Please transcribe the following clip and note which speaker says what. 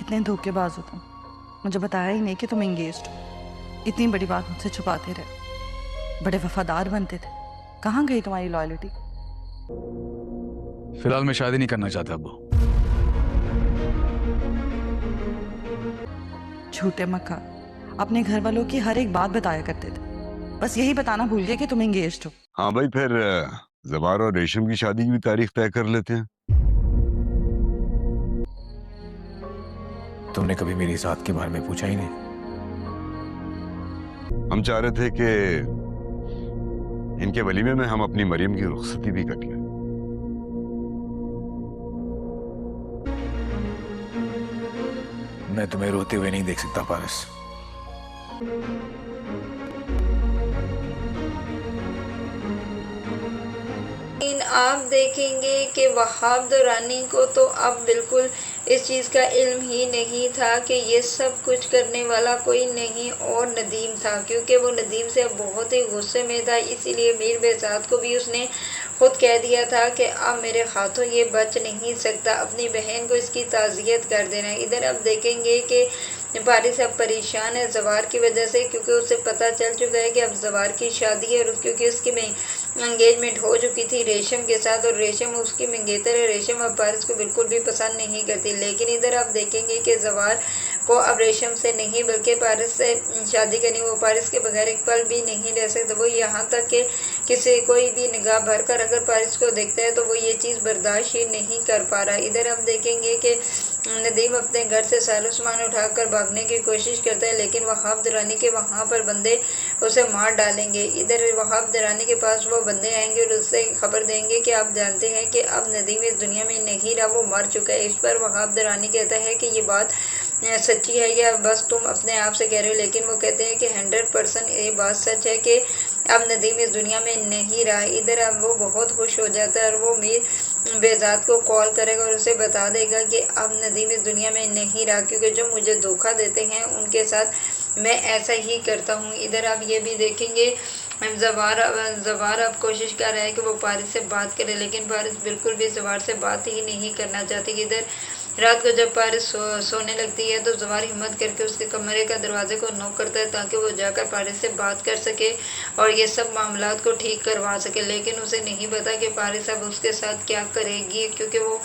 Speaker 1: कितने धोखेबाज हो तुम। मुझे बताया ही नहीं कि तुम एंगेज्ड हो। इतनी बड़ी बात मुझसे छुपाते रहे। बड़े वफादार बनते थे। कहाँ गई तुम्हारी लॉयल्टी?
Speaker 2: फिलहाल मैं शादी नहीं करना चाहता अब्बू।
Speaker 1: झूठे मक्खा अपने घर वालों की हर एक बात बताया करते थे। बस यही बताना भूल गए कि तुम एंगेज्ड हो।
Speaker 3: हाँ भाई, फिर जबार और रेशम की शादी की भी तारीख तय कर लेते हैं।
Speaker 4: तुमने कभी मेरी जात के बारे में पूछा ही नहीं।
Speaker 3: हम चाह रहे थे कि इनके वलीमे में हम अपनी मरियम की रुखसती भी कर लें।
Speaker 4: मैं तुम्हें रोते हुए नहीं देख सकता पारस।
Speaker 5: लेकिन आप देखेंगे कि वहाब दुरानी को तो अब बिल्कुल इस चीज़ का इल्म ही नहीं था कि ये सब कुछ करने वाला कोई नहीं और नदीम था, क्योंकि वो नदीम से अब बहुत ही गुस्से में था। इसीलिए मीर बेजाद को भी उसने खुद कह दिया था कि अब मेरे हाथों ये बच नहीं सकता, अपनी बहन को इसकी ताज़ियत कर देना। इधर अब देखेंगे कि पारिस अब परेशान है जवार की वजह से, क्योंकि उसे पता चल चुका है कि अब जवार की शादी है, और क्योंकि उसकी एंगेजमेंट हो चुकी थी रेशम के साथ, और रेशम उसकी मंगेतर है। रेशम अब पारिस को बिल्कुल भी पसंद नहीं करती। लेकिन इधर आप देखेंगे कि जवार को अब रेशम से नहीं बल्कि पारिस से शादी करनी। वो पारिस के बगैर एक पल भी नहीं रह सकता। वो यहाँ तक कि किसी कोई भी निगाह भर कर अगर पारिस को देखता है तो वो ये चीज़ बर्दाश्त ही नहीं कर पा रहा। इधर हम देखेंगे कि नदीम अपने घर से सारा सामान उठाकर भागने की कोशिश करता है, लेकिन वहाब दुरानी के वहाँ पर बंदे उसे मार डालेंगे। इधर वहाब दुरानी के पास वो बंदे आएंगे और उससे खबर देंगे कि आप जानते हैं कि अब नदीम इस दुनिया में नहीं रहा, वो मर चुका है। इस पर वहाब दुरानी कहता है कि ये बात सच्ची है या बस तुम अपने आप से कह रहे हो। लेकिन वो कहते हैं कि 100% ये बात सच है कि अब नदीम इस दुनिया में नहीं रहा। इधर अब वो बहुत खुश हो जाता है और वो मीर बेजाद को कॉल करेगा और उसे बता देगा कि अब नदीम इस दुनिया में नहीं रहा, क्योंकि जो मुझे धोखा देते हैं उनके साथ मैं ऐसा ही करता हूँ। इधर आप ये भी देखेंगे जवार अब कोशिश कर रहा है कि वो पारिस से बात करे, लेकिन पारिस बिल्कुल भी जवार से बात ही नहीं करना चाहती। इधर रात को जब पारिस सोने लगती है तो जवार हिम्मत करके उसके कमरे का दरवाजे को नॉक करता है ताकि वो जाकर पारिस से बात कर सके और ये सब मामलात को ठीक करवा सके। लेकिन उसे नहीं पता कि पारिस अब उसके साथ क्या करेगी, क्योंकि वो